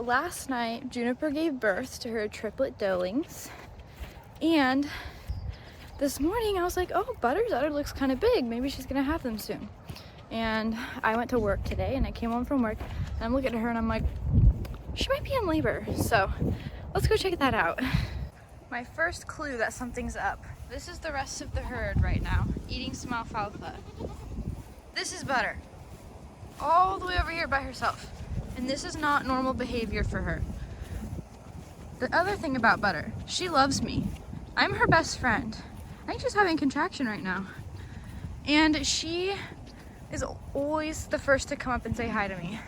last night, Juniper gave birth to her triplet doelings, and this morning I was like, oh, Butter's udder looks kind of big. Maybe she's gonna have them soon. And I went to work today, and I came home from work, and I'm looking at her, and I'm like, she might be in labor. So let's go check that out. My first clue that something's up. This is the rest of the herd right now, eating some alfalfa. This is Butter, all the way over here by herself. And this is not normal behavior for her. The other thing about Butter, she loves me. I'm her best friend. I think she's having a contraction right now. And she is always the first to come up and say hi to me.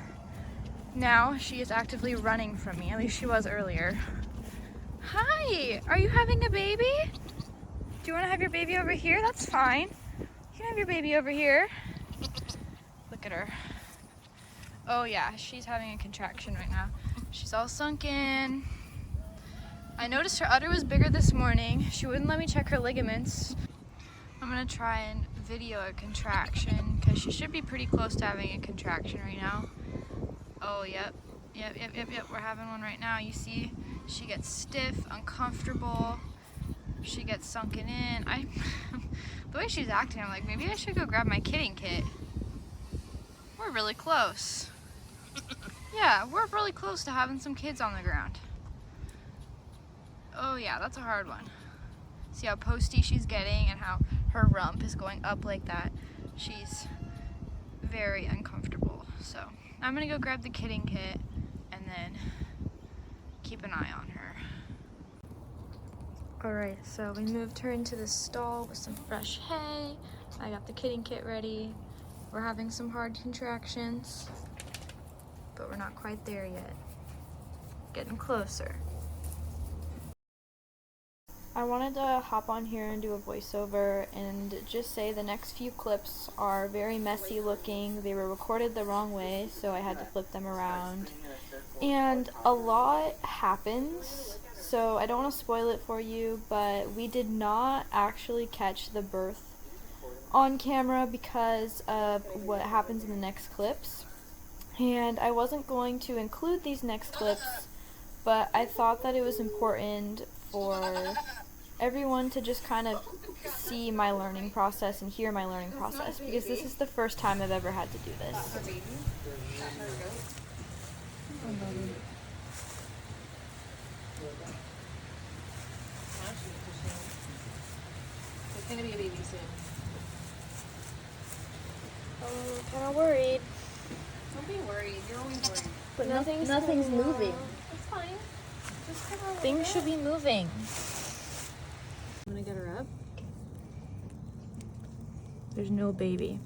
Now she is actively running from me, at least she was earlier. Hi, are you having a baby? Do you want to have your baby over here? That's fine. You can have your baby over here. Look at her. Oh yeah, she's having a contraction right now. She's all sunken. I noticed her udder was bigger this morning. She wouldn't let me check her ligaments. I'm gonna try and video a contraction because she should be pretty close to having a contraction right now. Oh, yep. We're having one right now. You see, she gets stiff, uncomfortable. She gets sunken in. The way she's acting, I'm like, maybe I should go grab my kidding kit. We're really close. Yeah, we're really close to having some kids on the ground. Oh yeah, that's a hard one. See how posty she's getting and how her rump is going up like that. She's very uncomfortable. So I'm gonna go grab the kidding kit and then keep an eye on her. Alright, so we moved her into the stall with some fresh hay. I got the kidding kit ready. We're having some hard contractions, but we're not quite there yet. Getting closer. I wanted to hop on here and do a voiceover and just say the next few clips are very messy looking. They were recorded the wrong way, so I had to flip them around. And a lot happens, so I don't want to spoil it for you, but we did not actually catch the birth on camera because of what happens in the next clips. And I wasn't going to include these next clips, but I thought that it was important for everyone to just kind of see my learning process and hear my learning process, because this is the first time I've ever had to do this. It's gonna be a baby soon. I'm kind of worried. Don't be worried. You're always worried. But nothing's moving. It's fine. Just cover a Things should be moving. I'm gonna get her up. There's no baby.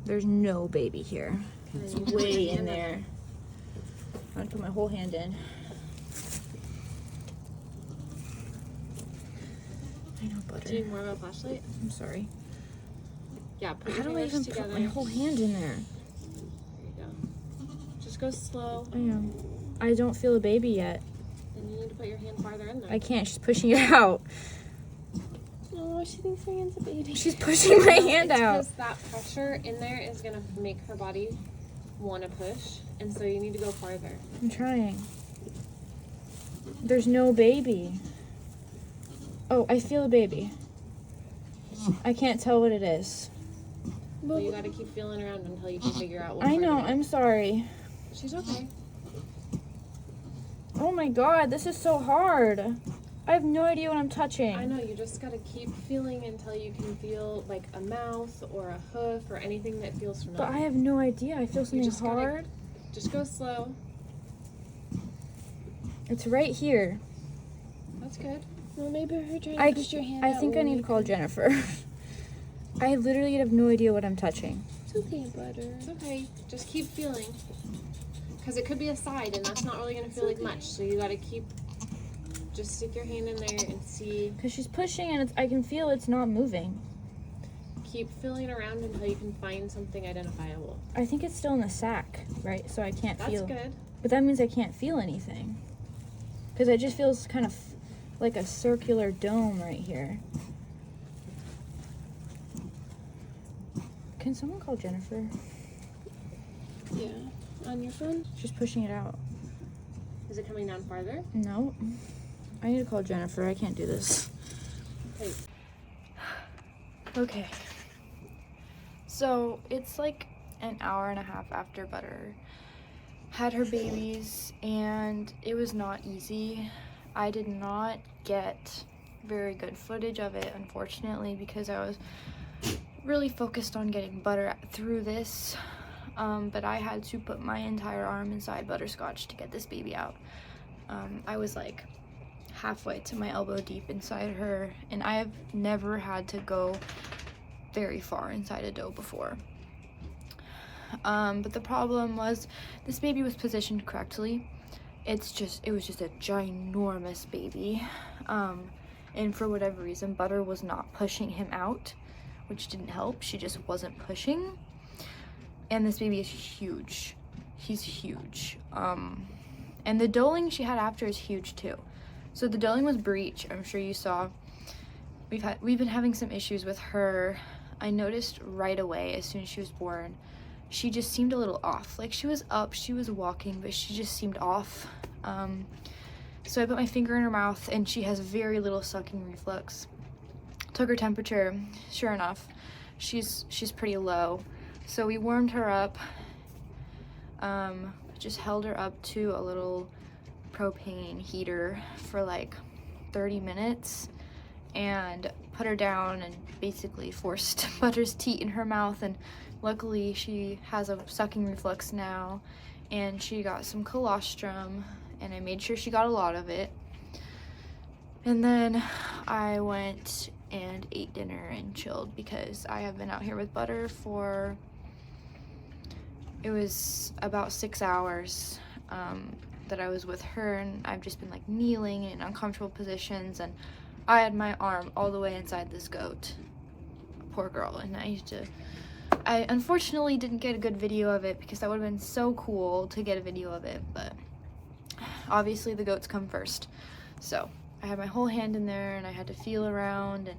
There's no baby here. It's way in there. I'm gonna put my whole hand in. I know, Butter. Do you need more of a flashlight? I'm sorry. Yeah, put How your do I even fingers together. put my whole hand in there? There you go. Just go slow. I am. I don't feel a baby yet. And you need to put your hand farther in there. I can't. She's pushing it out. Oh, she thinks her hand's a baby. She's pushing my hand out. Because that pressure in there is gonna make her body want to push, and so you need to go farther. I'm trying. There's no baby. Oh, I feel a baby. I can't tell what it is. Well, you gotta keep feeling around until you can figure out what. I know. part it is. I'm sorry. She's okay. Oh my god, this is so hard. I have no idea what I'm touching. I know, you just gotta keep feeling until you can feel like a mouth or a hoof or anything that feels familiar. But I have no idea. I feel something just gotta- hard. Just go slow. It's right here. That's good. Well, maybe her trying I to push your hand I out think I when need you to call Jennifer. I literally have no idea what I'm touching. It's okay, Butter. It's okay. Just keep feeling. Because it could be a side, and that's not really going to feel like much. So you got to keep, just stick your hand in there and see. Because she's pushing and I can feel it's not moving. Keep feeling around until you can find something identifiable. I think it's still in the sack, right? So I can't feel. That's good. But that means I can't feel anything. Because it just feels kind of like a circular dome right here. Can someone call Jennifer? Yeah. on your phone? She's pushing it out. Is it coming down farther? No. I need to call Jennifer. I can't do this. Wait. Okay. So it's like an hour and a half after Butter had her babies, and it was not easy. I did not get very good footage of it, unfortunately, because I was really focused on getting Butter through this. But I had to put my entire arm inside Butterscotch to get this baby out. I was like halfway to my elbow deep inside her, and I have never had to go very far inside a doe before. But the problem was this baby was positioned correctly. It was just a ginormous baby. And for whatever reason, Butter was not pushing him out, which didn't help. She just wasn't pushing. And this baby is huge. He's huge. And the doeling she had after is huge too. So the doeling was breech. I'm sure you saw. We've been having some issues with her. I noticed right away as soon as she was born, she just seemed a little off. Like, she was up, she was walking, but she just seemed off. So I put my finger in her mouth, and she has very little sucking reflex. Took her temperature. Sure enough, she's pretty low. So we warmed her up. Just held her up to a little propane heater for like 30 minutes and put her down and basically forced Butter's teat in her mouth, and luckily she has a sucking reflex now, and she got some colostrum, and I made sure she got a lot of it. And then I went and ate dinner and chilled because I have been out here with Butter for, it was about 6 hours that I was with her, and I've just been like kneeling in uncomfortable positions, and I had my arm all the way inside this goat. Poor girl. And I unfortunately didn't get a good video of it because that would have been so cool to get a video of it, but obviously the goats come first. So I had my whole hand in there, and I had to feel around and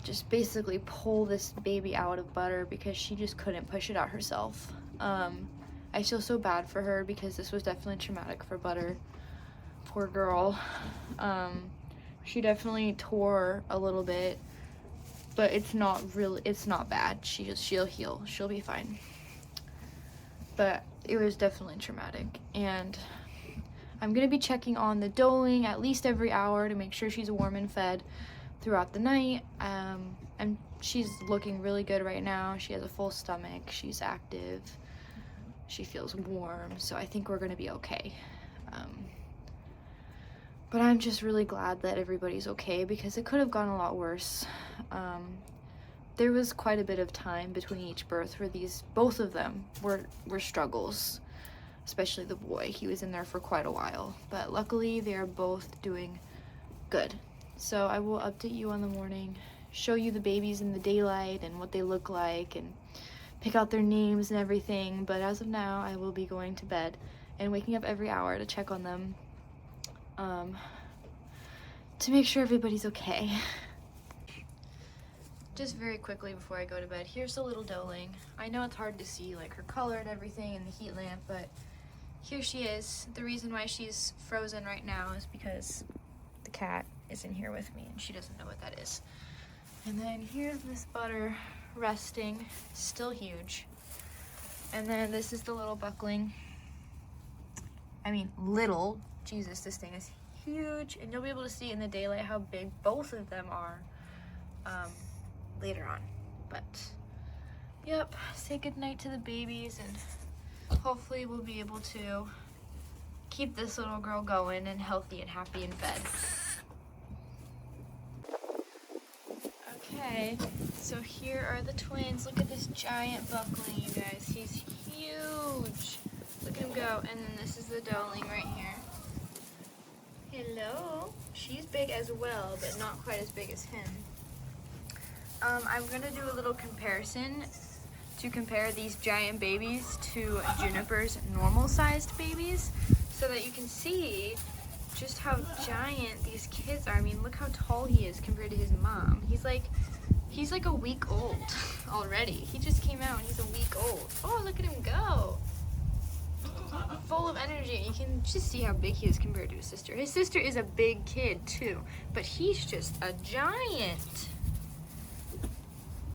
just basically pull this baby out of Butter because she just couldn't push it out herself. I feel so bad for her because this was definitely traumatic for Butter. Poor girl. She definitely tore a little bit, but it's not bad. She'll heal. She'll be fine. But it was definitely traumatic, and I'm gonna be checking on the doeling at least every hour to make sure she's warm and fed throughout the night. And she's looking really good right now. She has a full stomach. She's active. She feels warm, so I think we're gonna be okay. But I'm just really glad that everybody's okay because it could have gone a lot worse. There was quite a bit of time between each birth where both of them were struggles, especially the boy. He was in there for quite a while, but luckily they are both doing good. So I will update you on the morning, show you the babies in the daylight and what they look like, and pick out their names and everything. But as of now, I will be going to bed and waking up every hour to check on them, to make sure everybody's okay. Just very quickly before I go to bed, here's the little doeling. I know it's hard to see like her color and everything in the heat lamp, but here she is. The reason why she's frozen right now is because the cat is in here with me and she doesn't know what that is. And then here's Miss Butter resting, still huge. And then this is the little buckling. I mean, little. Jesus, this thing is huge, and you'll be able to see in the daylight how big both of them are later on. But yep, say goodnight to the babies, and hopefully we'll be able to keep this little girl going and healthy and happy and fed. Okay, so here are the twins. Look at this giant buckling, you guys. He's huge. Look at him go. And then this is the doeling right here. Hello. She's big as well, but not quite as big as him. I'm gonna do a little comparison to compare these giant babies to Juniper's normal-sized babies, so that you can see just how giant these kids are. I mean, look how tall he is compared to his mom. He's like a week old already. He just came out and he's a week old. Oh, look at him go. of energy. You can just see how big he is compared to his sister. His sister is a big kid too, but he's just a giant.